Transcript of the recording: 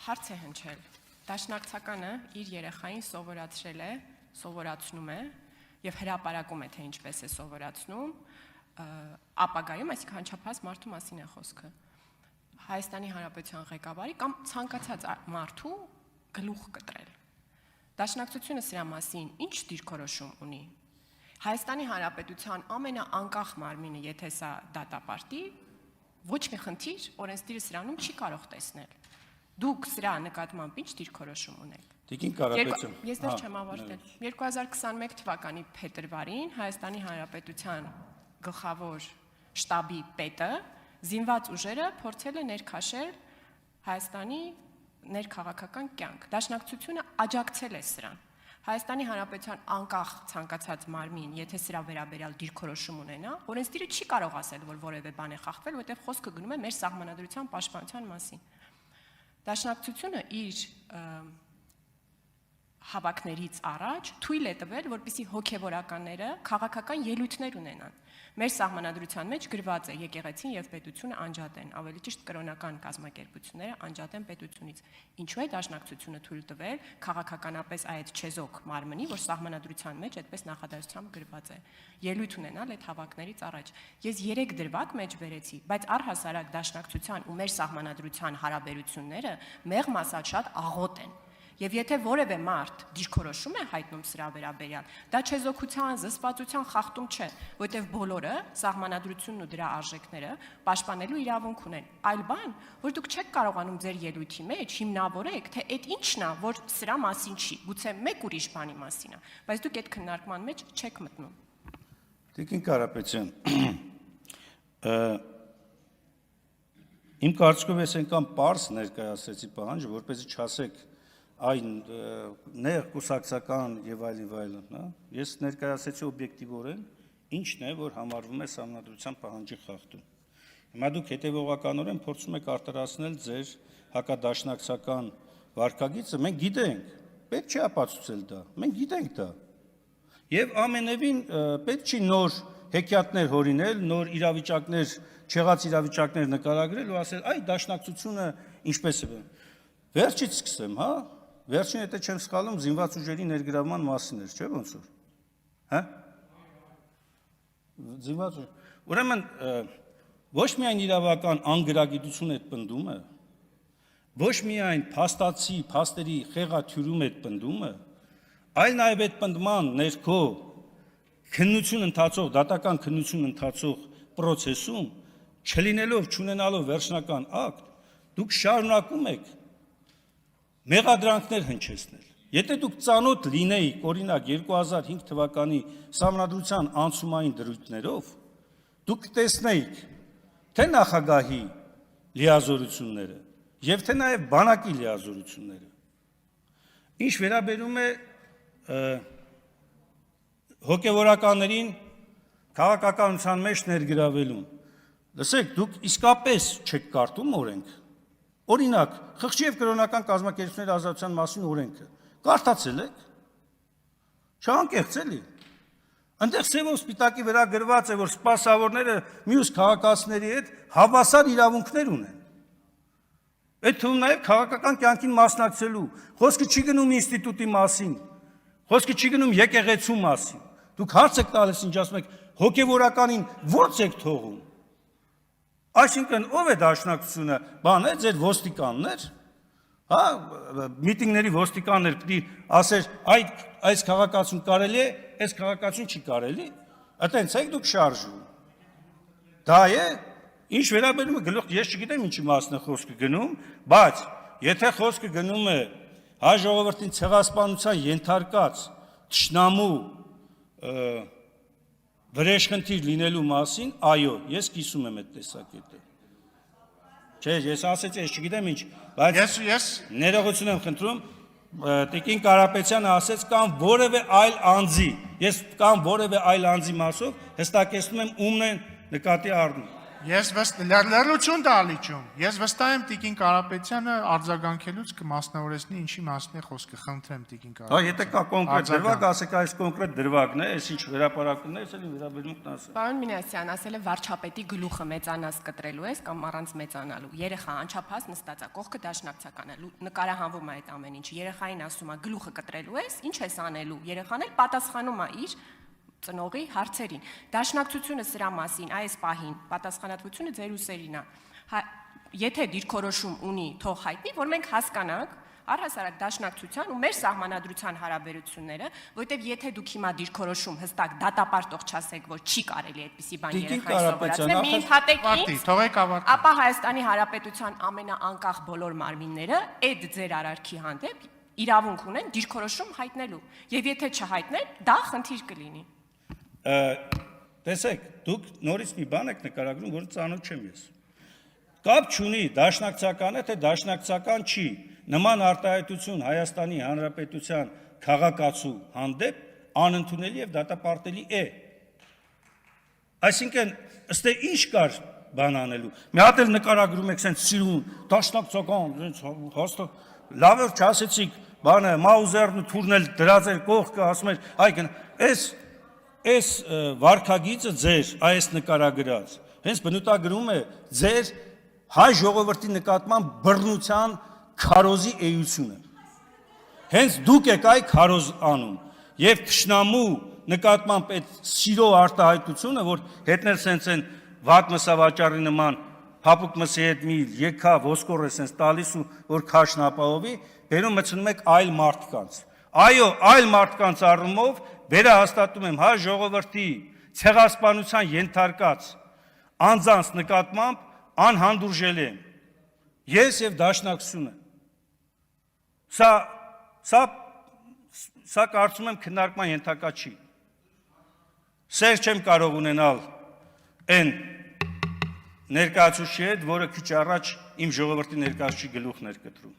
Հարց է հնչել, դաշնակցականը իր երեխային սովորացնում է և հրապարակում է, թե ինչպես է սովորացնում, ապագայում, այսինքն անչափահաս մարդու մասին է խոսքը, Հայաստանի Հանրապետության ղեկավարի կամ ցանկացած մարդու գլուխ կտրել։ Դաշնակցությունը սրա մասին ինչ դիրքորոշում ունի։ Հայաստանի Հանրապետության ամենաանկախ մարմինը, եթե սա դատապարտի, ոչ մի խնդիր օրենսդիրը սրանում չի կարող տեսնել։ Դուք սրա նկատմամբ ինչ դիրքորոշում ունեք։ Տիկին Կարապետյան։ Ես դեռ չեմ ավարտել։ 2021 թվականի փետրվարին Հայաստանի Հանրապետության գլխավոր շտաբի պետը զինված ուժերը փորձել է ներքաշել Հայաստանի ներքաղաքական կյանք։ Դաշնակցությունը աջակցել է սրան։ Հայաստանի Հանրապետության անկախ ցանկացած մարմին, եթե սրա վերաբերյալ դիրքորոշում ունենա, օրենսդիրը չի կարող ասել, որ որևէ բան է խախտվել, որտեղ խոսքը գնում է մեր սահմանադրության պաշտպանության մասին։ Դաշնակցությունը իր հավաքներից առաջ թույլ է տվել, որպեսզի հոգևորականները քաղաքական ելույթներ ունենան։ Մեր սահմանադրության մեջ գրված է եկեղեցին եւ պետությունը անջատեն, ավելի ճիշտ կրոնական կազմակերպությունները անջատեն պետությունից։ Ինչու է դաշնակցությունը թույլ տվել քաղաքականապես այդ չեզոք մարմնի, որ սահմանադրության մեջ այդպես նախադասությամբ գրված է, ելույթ ունենալ այդ հավաքներից առաջ։ Ես 3 դրվագ մեջ բերեցի, բայց առհասարակ դաշնակցության ու մեր սահմանադրության հարաբերությունները մեղմ ասած շատ աղոտ են։ Եվ եթե որևէ մարդ դիրքորոշում է հայտնում սրա վերաբերյալ, դա չեզոքության, զսպվածության խախտում չէ, որտեղ բոլորը սահմանադրությունն ու դրա արժեքները պաշտպանելու իրավունք ունեն։ Այլ բան, որ դուք չեք կարողանում ձեր ելույթի մեջ հիմնավորեք, թե այդ ինչն է, որ սրա մասին չի, գուցե մեկ ուրիշ բանի մասին է, բայց դուք այդ քննարկման մեջ չեք մտնում։ Տիկին Կարապետյան, իմ կարծիքով ես այնքան պարզ ներկայացրեցի պահանջը, որպեսզի չասեք այն նեղ կուսակցական եւ այլն, հա։ Ես ներկայացեցի օբյեկտիվորեն ինչն է, որ համարվում է սահմանադրության պահանջի խախտում։ Հիմա դուք հետևողականորեն փորձում եք արտարացնել ձեր հակադաշնակցական վարքագիծը, մենք գիտենք, պետք չի ապացուցել դա, մենք գիտենք դա։ Եվ ամենևին պետք չի նոր հեքիաթներ հորինել, նոր իրավիճակներ, չեղած իրավիճակներ նկարագրել ու ասել, այ դաշնակցությունը ինչպես է։ Վերջից սկսեմ, հա։ Վերջին եթե չեմ սխալվում, զինված ուժերի ներգրավման մասին էր, չէ՞ ոնց որ։ Հա։ Զինված ուժ։ Ուրեմն ոչ միայն իրավական անգրագիտություն է պնդումը, ոչ միայն փաստացի, փաստերի խեղաթյուրում է պնդումը, այլ նաև այդ պնդման ներքո քննություն ընթացող, դատական քննություն ընթացող process-ում չլինելով, չունենալով վերջնական ակտ, դուք շարունակում եք մեղադրանքներ հնչեցնել։ Եթե դուք ծանոթ լինեիք, օրինակ 2005 թվականի սահմանադրության անցումային դրույթներով, դուք տեսնեիք թե նախագահի լիազորությունները եւ թե նաեւ բանակի լիազորությունները։ Ինչ վերաբերում է հոգեվորականներին քաղաքականության մեջ ներգրավելուն, լսեք, դուք իսկապես չեք կարդում օրենք։ Օրինակ, խղճի եւ կրոնական կազմակերպությունների ազատության մասին օրենքը կարդացել եք։ Չանկեղծ էլի։ Այնտեղ սևով սպիտակի վրա գրված է, որ սպասավորները մյուս քաղաքացիների հետ հավասար իրավունքներ ունեն։ Այդ թվում նաեւ քաղաքական կյանքին մասնակցելու խոսքը չի գնում ինստիտուտի մասին, խոսքը չի գնում եկեղեցու մասին։ Դուք հարց եք տալիս, ինչ ասում եք, հոգեվորականին ո՞նց եք թողում։ Այսինքն ով է դաշնակցությունը, բան է, ձեր ոստիկաններ, հա, միտինգների ոստիկաններ պիտի ասեր, այս քաղաքացուն կարելի է, այս քաղաքացուն չի կարելի, այտենց եք դուք շարժում։ Դա է, ինչ վերաբերում է գլուխ, ես չգիտեմ ինչի մասն է խոսքը գնում, բայց եթե խոսքը գնում է հայ ժողովրդին ցեղասպանության ենթարկած թշնամու վրեժխնդիր լինելու մասին, այո, ես կիսում եմ այդ տեսակետը։ Չէ, ես ասեցի, ես չգիտեմ ինչ, բայց ես ներողություն եմ խնդրում, Տիկին Կարապետյանը ասեց կամ որևէ այլ անձի, ես կամ որևէ այլ անձի մասով հստակեցնում եմ ումն են նկատի առնում։ Ես լրություն դալիճում։ Ես վստահ եմ Տիկին Կարապետյանը արձագանքելուց կմասնավորեցնի ինչի մասն է խոսքը, խնդրեմ Տիկին Հա, Կարապետյան։ եթե կա կոնկրետ դրվագ, ասեք այս կոնկրետ դրվագն է, այս ինչ վերապարակումն է, այս էլի վերաբերմունքն ասա։ Պարոն Մինասյան, ասել է վարչապետի գլուխը մեծանաս կտրելու ես կամ առանց մեծանալու։ Երեխա անչափահաս նստած է, կողքը դաշնակցական է, նկարահանվում է այդ ամեն ինչը։ Երեխային ասում է գլուխը կտրելու ես, ինչ ես անելու։ Երեխան էլ պատասխանում է իր ծնողի հարցերին։ Դաշնակցությունը սրա մասին այս պահին պատասխանատվությունը ձեր ուսերին է։ Եթե դիրքորոշում ունի, թող հայտնի, որ մենք հասկանանք առհասարակ դաշնակցության ու մեր սահմանադրության հարաբերությունները, որովհետև եթե դուք հիմա դիրքորոշում հստակ դատապարտող չասեք, որ չի կարելի այդպիսի բան երեխային սովորացնել, մի ընդհատեք ինձ, թողեք ավարտի։ ապա Հայաստանի Հանրապետության ամենաանկախ բոլոր մարմինները այդ ձեր արարքի հանդեպ իրավունք ունեն դիրքորոշում հայտնելու։ Եվ եթե չհայտնեն, դա խնդիր կլինի։ Տեսեք, դուք նորից մի բան եք նկարագրում, որը ծանոթ չեմ ես։ Կապ չունի դաշնակցական է, թե դաշնակցական չի։ Նման արտահայտություն Հայաստանի Հանրապետության քաղաքացու հանդեպ անընդունելի եւ դատապարտելի է։ Այսինքն, ըստ ինչ կար բան անելու։ Մի հատ էլ նկարագրում եք sense սիրուն, դաշնակցական, sense հաստատ լավ է չասեցիք, բանը Մաուզերն ու թուրնել դրած էր կողքը, ասում էր, այգն, այս վարքագիծը ձեր այս նկարագրած հենց բնութագրում է ձեր հայ ժողովրդի նկատմամբ բռնության քարոզի էությունը հենց դուք եք այ քարոզ անում եւ թշնամու նկատմամբ այդ սիրո արտահայտությունը որ հետներ սենց են վատ մսավաճառի նման փափուկ մսի հետ մի եկա ոսկոր է սենց տալիս ու որ քաշն ապահովի բերում մցնում եք այլ մարդկանց այո այլ մարդկանց առումով վերահաստատում եմ հայ ժողովրդի ցեղասպանության ենթարկած անձանց նկատմամբ անհանդուրժելի եմ ես եւ դաշնակցությունը սա կարծում եմ քննարկման ենթակա չի սեր չեմ կարող ունենալ այն ներկայացուցիչի հետ որը քիչ առաջ իմ ժողովրդի ներկայացուցիչի գլուխն էր կտրում